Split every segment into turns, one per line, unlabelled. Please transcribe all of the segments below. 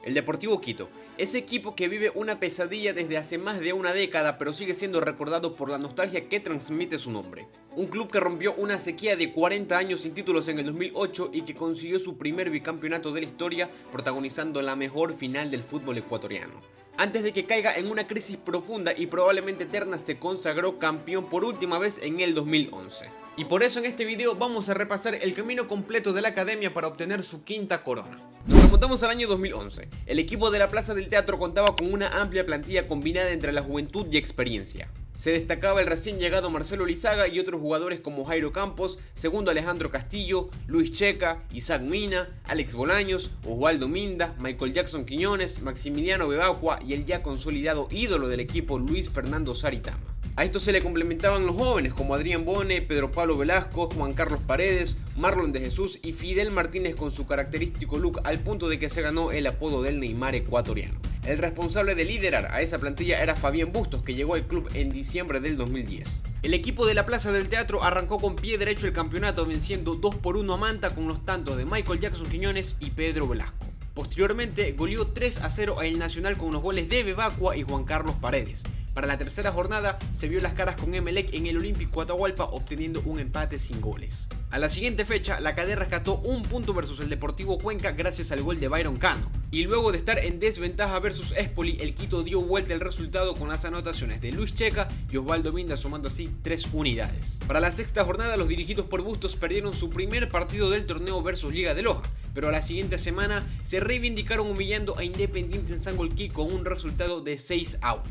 El Deportivo Quito, ese equipo que vive una pesadilla desde hace más de una década, pero sigue siendo recordado por la nostalgia que transmite su nombre. Un club que rompió una sequía de 40 años sin títulos en el 2008 y que consiguió su primer bicampeonato de la historia, protagonizando la mejor final del fútbol ecuatoriano. Antes de que caiga en una crisis profunda y probablemente eterna, se consagró campeón por última vez en el 2011. Y por eso en este video vamos a repasar el camino completo de la academia para obtener su quinta corona. Nos remontamos al año 2011. El equipo de la Plaza del Teatro contaba con una amplia plantilla combinada entre la juventud y experiencia. Se destacaba el recién llegado Marcelo Lizaga y otros jugadores como Jairo Campos, segundo Alejandro Castillo, Luis Checa, Isaac Mina, Alex Bolaños, Osvaldo Minda, Michael Jackson Quiñones, Maximiliano Bebacua y el ya consolidado ídolo del equipo Luis Fernando Saritama. A esto se le complementaban los jóvenes como Adrián Bone, Pedro Pablo Velasco, Juan Carlos Paredes, Marlon de Jesús y Fidel Martínez con su característico look al punto de que se ganó el apodo del Neymar ecuatoriano. El responsable de liderar a esa plantilla era Fabián Bustos, que llegó al club en diciembre del 2010. El equipo de la Plaza del Teatro arrancó con pie derecho el campeonato venciendo 2-1 a Manta con los tantos de Michael Jackson Quiñones y Pedro Velasco. Posteriormente goleó 3-0 a El Nacional con unos goles de Bebacua y Juan Carlos Paredes. Para la tercera jornada se vio las caras con Emelec en el Olímpico Atahualpa obteniendo un empate sin goles. A la siguiente fecha la Cadena rescató un punto versus el Deportivo Cuenca gracias al gol de Byron Cano. Y luego de estar en desventaja versus Espoli, el Quito dio vuelta el resultado con las anotaciones de Luis Checa y Osvaldo Minda sumando así 3 unidades. Para la sexta jornada los dirigidos por Bustos perdieron su primer partido del torneo versus Liga de Loja, pero a la siguiente semana se reivindicaron humillando a Independiente en Sangolquí con un resultado de 6-1.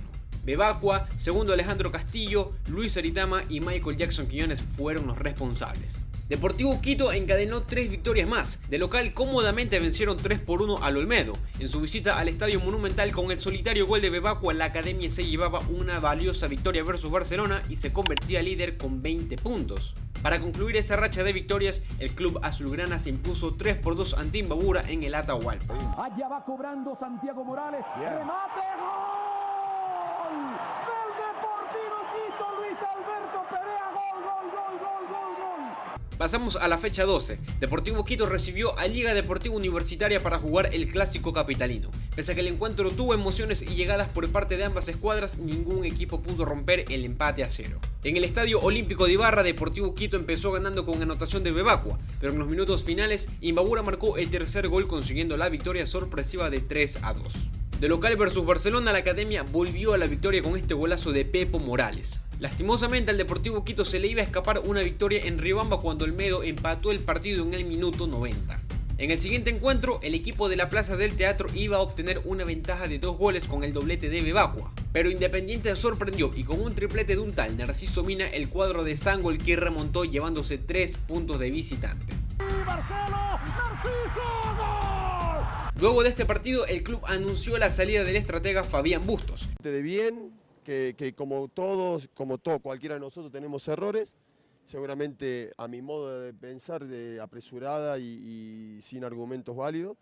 Bebacua, segundo Alejandro Castillo, Luis Saritama y Michael Jackson Quiñones fueron los responsables. Deportivo Quito encadenó 3 victorias más. De local cómodamente vencieron 3-1 al Olmedo. En su visita al Estadio Monumental con el solitario gol de Bebacua, la academia se llevaba una valiosa victoria versus Barcelona y se convertía líder con 20 puntos. Para concluir esa racha de victorias, el club azulgrana se impuso 3-2 ante Imbabura en el Atahualpa.
Allá va cobrando Santiago Morales. ¡Remate! ¡Gol! Del Deportivo Quito, Luis Alberto Perea, gol.
Pasamos a la fecha 12. Deportivo Quito recibió a Liga Deportiva Universitaria para jugar el clásico capitalino. Pese a que el encuentro tuvo emociones y llegadas por parte de ambas escuadras, ningún equipo pudo romper el empate a 0. En el Estadio Olímpico de Ibarra, Deportivo Quito empezó ganando con anotación de Bebacua, pero en los minutos finales, Imbabura marcó el tercer gol consiguiendo la victoria sorpresiva de 3-2. De local versus Barcelona, la academia volvió a la victoria con este golazo de Pepo Morales. Lastimosamente al Deportivo Quito se le iba a escapar una victoria en Riobamba cuando Olmedo empató el partido en el minuto 90. En el siguiente encuentro, el equipo de la Plaza del Teatro iba a obtener una ventaja de 2 goles con el doblete de Bebacua. Pero Independiente sorprendió y con un triplete de un tal Narciso Mina, el cuadro de Sangolquí remontó llevándose 3 puntos de visitante. Luego de este partido, el club anunció la salida del estratega Fabián Bustos.
De bien, que como cualquiera de nosotros tenemos errores, seguramente a mi modo de pensar, apresurada y sin argumentos válidos,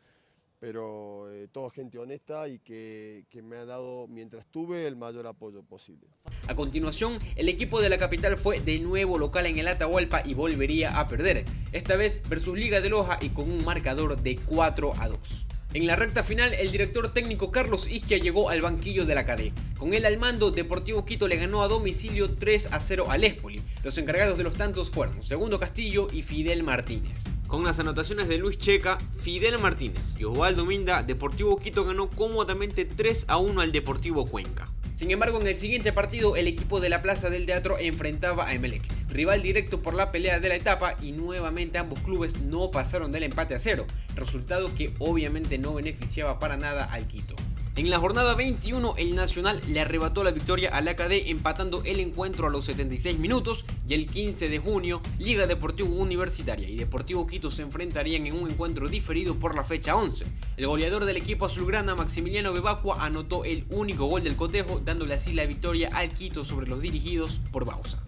pero toda gente honesta y que me ha dado, mientras tuve, el mayor apoyo posible.
A continuación, el equipo de la capital fue de nuevo local en el Atahualpa y volvería a perder, esta vez versus Liga de Loja y con un marcador de 4-2. En la recta final, el director técnico Carlos Isquia llegó al banquillo de la CADE. Con él al mando, Deportivo Quito le ganó a domicilio 3-0 al Espoli. Los encargados de los tantos fueron Segundo Castillo y Fidel Martínez. Con las anotaciones de Luis Checa, Fidel Martínez y Osvaldo Minda, Deportivo Quito ganó cómodamente 3-1 al Deportivo Cuenca. Sin embargo, en el siguiente partido, el equipo de la Plaza del Teatro enfrentaba a Emelec, rival directo por la pelea de la etapa, y nuevamente ambos clubes no pasaron del empate a 0, resultado que obviamente no beneficiaba para nada al Quito. En la jornada 21, el Nacional le arrebató la victoria a la ACD empatando el encuentro a los 76 minutos y el 15 de junio, Liga Deportiva Universitaria y Deportivo Quito se enfrentarían en un encuentro diferido por la fecha 11. El goleador del equipo azulgrana, Maximiliano Bebacua, anotó el único gol del cotejo, dándole así la victoria al Quito sobre los dirigidos por Bausa.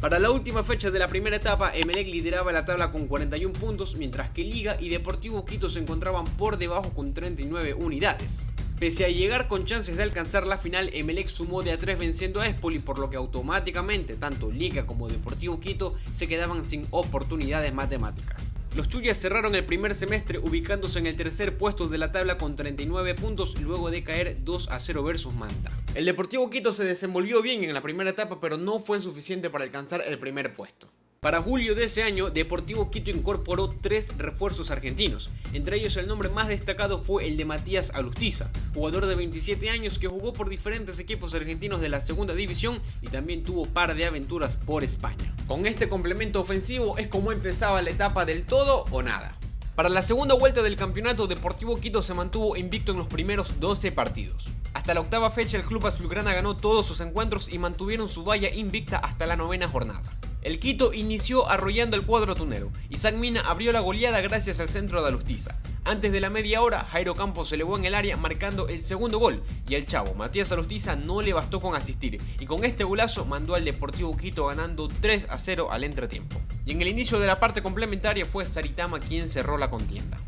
Para la última fecha de la primera etapa, Emelec lideraba la tabla con 41 puntos, mientras que Liga y Deportivo Quito se encontraban por debajo con 39 unidades. Pese a llegar con chances de alcanzar la final, Emelec sumó de a 3 venciendo a Espoli, por lo que automáticamente tanto Liga como Deportivo Quito se quedaban sin oportunidades matemáticas. Los Chuyas cerraron el primer semestre ubicándose en el tercer puesto de la tabla con 39 puntos luego de caer 2-0 versus Manta. El Deportivo Quito se desenvolvió bien en la primera etapa, pero no fue suficiente para alcanzar el primer puesto. Para julio de ese año, Deportivo Quito incorporó 3 refuerzos argentinos. Entre ellos el nombre más destacado fue el de Matías Alustiza, jugador de 27 años que jugó por diferentes equipos argentinos de la segunda división y también tuvo par de aventuras por España. Con este complemento ofensivo es como empezaba la etapa del todo o nada. Para la segunda vuelta del campeonato, Deportivo Quito se mantuvo invicto en los primeros 12 partidos. Hasta la octava fecha el club azulgrana ganó todos sus encuentros y mantuvieron su valla invicta hasta la novena jornada. El Quito inició arrollando el cuadro tunero. Isaac Mina abrió la goleada gracias al centro de Alustiza. Antes de la media hora, Jairo Campos se elevó en el área marcando el segundo gol y al chavo Matías Alustiza no le bastó con asistir y con este golazo mandó al Deportivo Quito ganando 3-0 al entretiempo. Y en el inicio de la parte complementaria fue Saritama quien cerró la contienda.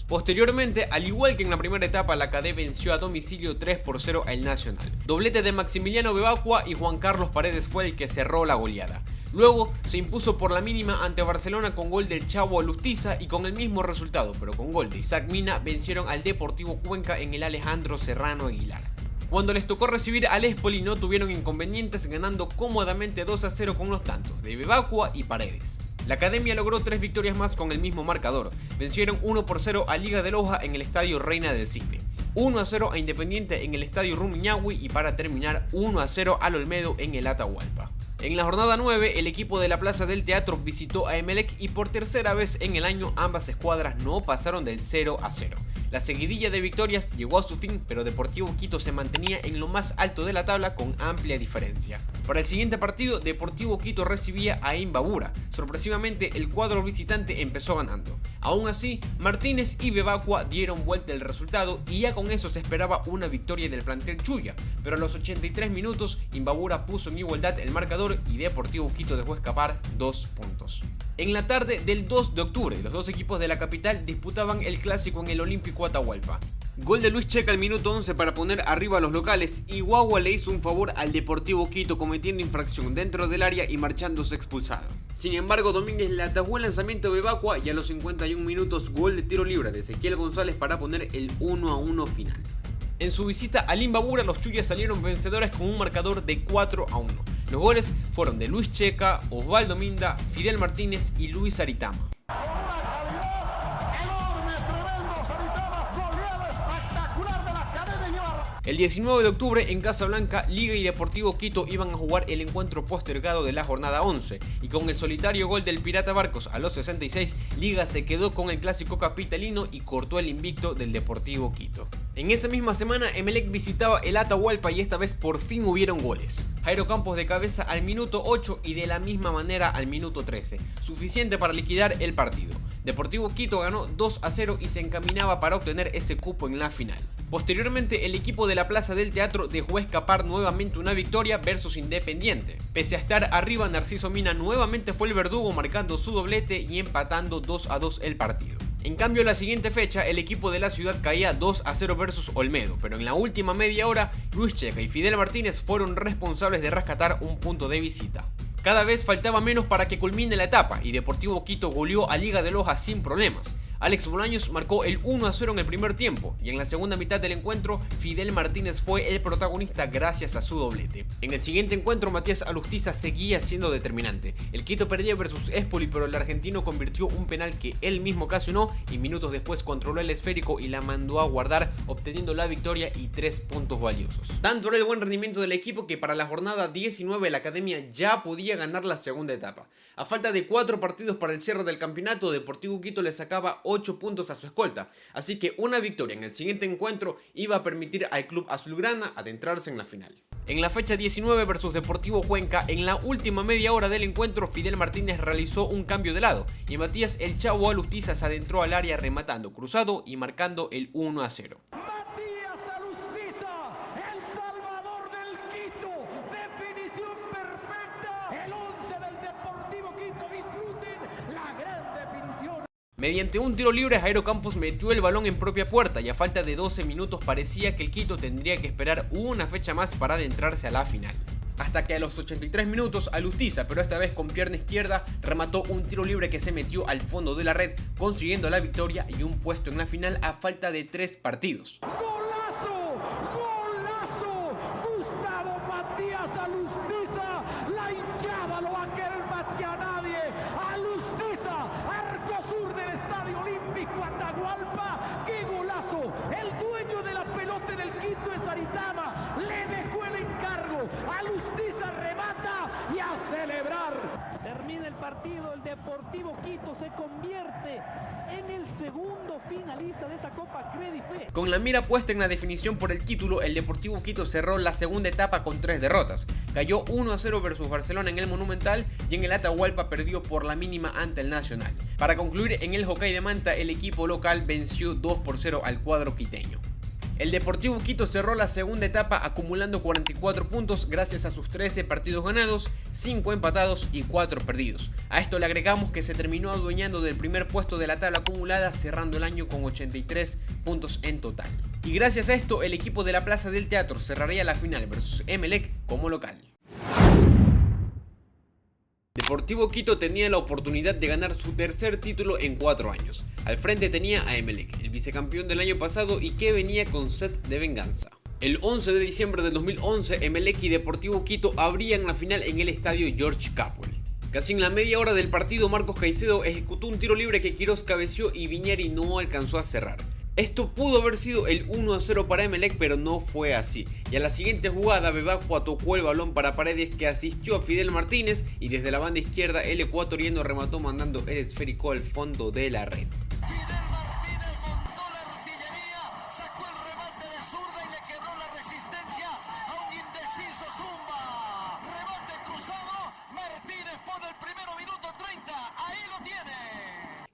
Posteriormente, al igual que en la primera etapa, la KD venció a domicilio 3-0 al Nacional. Doblete de Maximiliano Bebacua y Juan Carlos Paredes fue el que cerró la goleada. Luego se impuso por la mínima ante Barcelona con gol del Chavo Alustiza y con el mismo resultado, pero con gol de Isaac Mina, vencieron al Deportivo Cuenca en el Alejandro Serrano Aguilar. Cuando les tocó recibir al Espoli no tuvieron inconvenientes, ganando cómodamente 2-0 con los tantos de Bebacua y Paredes. La Academia logró 3 victorias más con el mismo marcador. Vencieron 1-0 a Liga de Loja en el Estadio Reina del Cisne, 1-0 a Independiente en el Estadio Rumiñahui y para terminar 1-0 al Olmedo en el Atahualpa. En la jornada 9, el equipo de la Plaza del Teatro visitó a Emelec y por tercera vez en el año ambas escuadras no pasaron del 0-0. La seguidilla de victorias llegó a su fin, pero Deportivo Quito se mantenía en lo más alto de la tabla con amplia diferencia. Para el siguiente partido, Deportivo Quito recibía a Imbabura. Sorpresivamente, el cuadro visitante empezó ganando. Aún así, Martínez y Bebacua dieron vuelta el resultado y ya con eso se esperaba una victoria del plantel Chuya, pero a los 83 minutos Imbabura puso en igualdad el marcador y Deportivo Quito dejó escapar 2 puntos. En la tarde del 2 de octubre, los dos equipos de la capital disputaban el clásico en el Olímpico Atahualpa. Gol de Luis Checa al minuto 11 para poner arriba a los locales y Guagua le hizo un favor al Deportivo Quito cometiendo infracción dentro del área y marchándose expulsado. Sin embargo, Domínguez le atajó el lanzamiento de Bebacua y a los 51 minutos gol de tiro libre de Ezequiel González para poner el 1-1 final. En su visita al Imbabura, los Chuyas salieron vencedores con un marcador de 4-1. Los goles fueron de Luis Checa, Osvaldo Minda, Fidel Martínez y Luis Aritama. El 19 de octubre en Casablanca, Liga y Deportivo Quito iban a jugar el encuentro postergado de la jornada 11 y con el solitario gol del Pirata Barcos a los 66, Liga se quedó con el clásico capitalino y cortó el invicto del Deportivo Quito. En esa misma semana, Emelec visitaba el Atahualpa y esta vez por fin hubieron goles. Jairo Campos de cabeza al minuto 8 y de la misma manera al minuto 13, suficiente para liquidar el partido. Deportivo Quito ganó 2-0 y se encaminaba para obtener ese cupo en la final. Posteriormente, el equipo de la Plaza del Teatro dejó escapar nuevamente una victoria versus Independiente. Pese a estar arriba, Narciso Mina nuevamente fue el verdugo marcando su doblete y empatando 2-2 el partido. En cambio, la siguiente fecha, el equipo de la ciudad caía 2-0 versus Olmedo, pero en la última media hora, Luis Checa y Fidel Martínez fueron responsables de rescatar un punto de visita. Cada vez faltaba menos para que culmine la etapa y Deportivo Quito goleó a Liga de Loja sin problemas. Alex Bolaños marcó el 1-0 en el primer tiempo y en la segunda mitad del encuentro Fidel Martínez fue el protagonista gracias a su doblete. En el siguiente encuentro Matías Alustiza seguía siendo determinante. El Quito perdía versus Espoli, pero el argentino convirtió un penal que él mismo ocasionó y minutos después controló el esférico y la mandó a guardar, obteniendo la victoria y 3 puntos valiosos. Tanto era el buen rendimiento del equipo que para la jornada 19 la Academia ya podía ganar la segunda etapa. A falta de 4 partidos para el cierre del campeonato, Deportivo Quito le sacaba 8 puntos a su escolta, así que una victoria en el siguiente encuentro iba a permitir al club azulgrana adentrarse en la final. En la fecha 19 versus Deportivo Cuenca, en la última media hora del encuentro, Fidel Martínez realizó un cambio de lado y Matías el Chavo Alustiza se adentró al área rematando cruzado y marcando el 1-0. Mediante un tiro libre, Jairo Campos metió el balón en propia puerta y a falta de 12 minutos parecía que el Quito tendría que esperar una fecha más para adentrarse a la final. Hasta que a los 83 minutos Alustiza, pero esta vez con pierna izquierda, remató un tiro libre que se metió al fondo de la red, consiguiendo la victoria y un puesto en la final a falta de 3 partidos.
¡Golazo! ¡Golazo! Gustavo Matías Alustiza, la hinchada lo va a querer más que a nadie. Alustiza, arco sur del Estadio Olímpico Atahualpa. ¡Qué golazo! El dueño de la pelota en el Quito es Aritama, le dejó el encargo. Alustiza remata y a celebrar. Termina el partido, el Deportivo Quito se convierte en el segundo finalista de esta Copa Credife.
Con la mira puesta en la definición por el título, el Deportivo Quito cerró la segunda etapa con 3 derrotas. Cayó 1-0 versus Barcelona en el Monumental y en el Atahualpa perdió por la mínima ante el Nacional. Para concluir, en el Hockey de Manta, el equipo local venció 2-0 al cuadro quiteño. El Deportivo Quito cerró la segunda etapa acumulando 44 puntos gracias a sus 13 partidos ganados, 5 empatados y 4 perdidos. A esto le agregamos que se terminó adueñando del primer puesto de la tabla acumulada, cerrando el año con 83 puntos en total. Y gracias a esto, el equipo de la Plaza del Teatro cerraría la final versus Emelec como local. Deportivo Quito tenía la oportunidad de ganar su tercer título en 4 años. Al frente tenía a Emelec, el vicecampeón del año pasado y que venía con sed de venganza. El 11 de diciembre del 2011, Emelec y Deportivo Quito abrían la final en el estadio George Capwell. Casi en la media hora del partido, Marcos Caicedo ejecutó un tiro libre que Quirós cabeció y Viñeri no alcanzó a cerrar. Esto pudo haber sido el 1-0 para Emelec, pero no fue así. Y a la siguiente jugada, Bebacqua tocó el balón para Paredes, que asistió a Fidel Martínez, y desde la banda izquierda el ecuatoriano remató mandando el esférico al fondo de la red.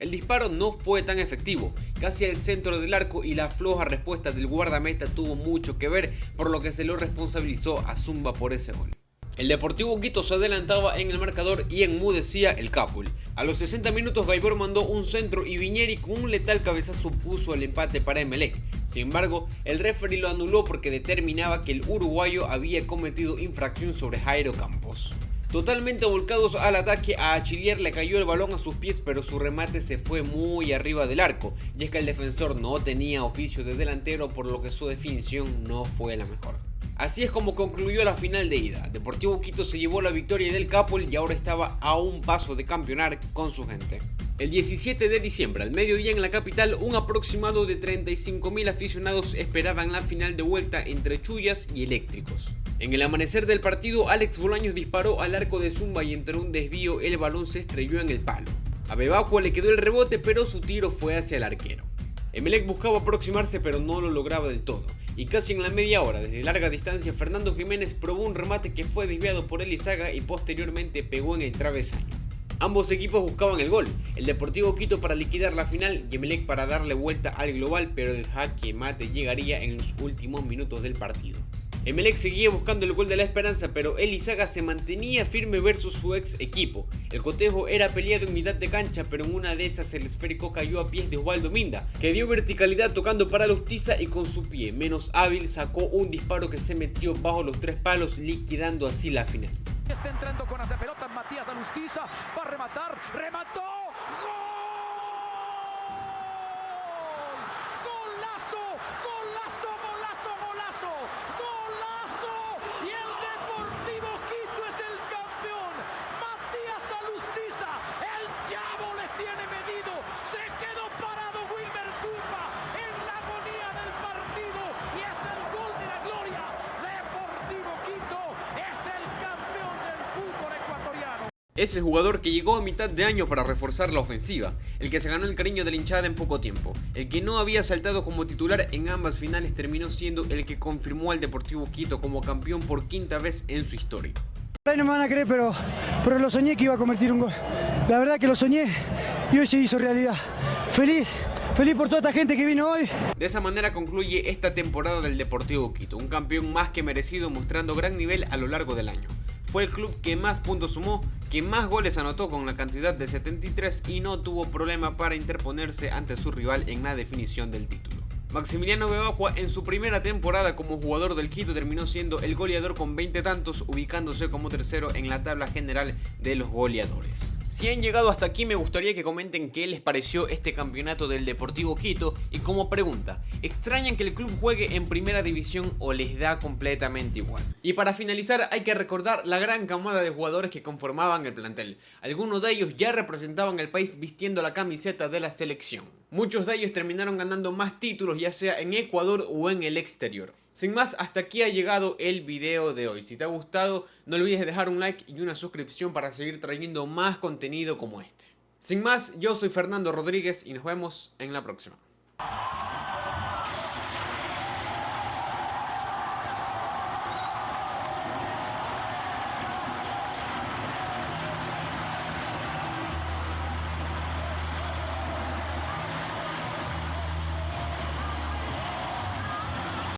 El disparo no fue tan efectivo, casi al centro del arco, y la floja respuesta del guardameta tuvo mucho que ver, por lo que se lo responsabilizó a Zumba por ese gol. El Deportivo Quito se adelantaba en el marcador y enmudecía el Capwell. A los 60 minutos Gaibor mandó un centro y Viñeri con un letal cabezazo puso el empate para Emelec. Sin embargo, el referee lo anuló porque determinaba que el uruguayo había cometido infracción sobre Jairo Campos. Totalmente volcados al ataque, a Achillier le cayó el balón a sus pies, pero su remate se fue muy arriba del arco, y es que el defensor no tenía oficio de delantero, por lo que su definición no fue la mejor. Así es como concluyó la final de ida. Deportivo Quito se llevó la victoria del Capwell y ahora estaba a un paso de campeonar con su gente. El 17 de diciembre, al mediodía en la capital, un aproximado de 35.000 aficionados esperaban la final de vuelta entre Chullas y Eléctricos. En el amanecer del partido, Alex Bolaños disparó al arco de Zumba y entre un desvío el balón se estrelló en el palo. A Bebacqua le quedó el rebote, pero su tiro fue hacia el arquero. Emelec buscaba aproximarse, pero no lo lograba del todo. Y casi en la media hora, desde larga distancia, Fernando Jiménez probó un remate que fue desviado por Elizaga y posteriormente pegó en el travesaño. Ambos equipos buscaban el gol, el Deportivo Quito para liquidar la final y Emelec para darle vuelta al global, pero el jaque mate llegaría en los últimos minutos del partido. Emelec seguía buscando el gol de la esperanza, pero Elizaga se mantenía firme versus su ex equipo. El cotejo era peleado en mitad de cancha, pero en una de esas el esférico cayó a pies de Osvaldo Minda, que dio verticalidad tocando para Alustiza y con su pie menos hábil sacó un disparo que se metió bajo los 3 palos, liquidando así la final.
Está entrando con hace pelota Matías Alustiza, va a rematar, remató, ¡gol! ¡Golazo! ¡Golazo! ¡Golazo! ¡Golazo! ¡Golazo! Y el Deportivo Quito es el campeón. Matías Alustiza, el chavo les tiene medido, se quedó parado Wilmer Zumba en la agonía del partido y es el gol de la gloria. Deportivo Quito es el campeón del fútbol ecuatoriano.
Ese jugador que llegó a mitad de año para reforzar la ofensiva, el que se ganó el cariño de la hinchada en poco tiempo, el que no había saltado como titular en ambas finales, terminó siendo el que confirmó al Deportivo Quito como campeón por 5ª vez en su historia.
Ahí no me van a creer, pero lo soñé que iba a convertir un gol. La verdad que lo soñé y hoy se hizo realidad. Feliz por toda esta gente que vino hoy.
De esa manera concluye esta temporada del Deportivo Quito, un campeón más que merecido, mostrando gran nivel a lo largo del año. Fue el club que más puntos sumó, que más goles anotó con la cantidad de 73 y no tuvo problema para interponerse ante su rival en la definición del título. Maximiliano Bebacqua en su primera temporada como jugador del Quito terminó siendo el goleador con 20 tantos, ubicándose como tercero en la tabla general de los goleadores. Si han llegado hasta aquí, me gustaría que comenten qué les pareció este campeonato del Deportivo Quito y como pregunta, ¿extrañan que el club juegue en primera división o les da completamente igual? Y para finalizar hay que recordar la gran camada de jugadores que conformaban el plantel. Algunos de ellos ya representaban el país vistiendo la camiseta de la selección. Muchos de ellos terminaron ganando más títulos ya sea en Ecuador o en el exterior. Sin más, hasta aquí ha llegado el video de hoy. Si te ha gustado, no olvides dejar un like y una suscripción para seguir trayendo más contenido como este. Sin más, yo soy Fernando Rodríguez y nos vemos en la próxima.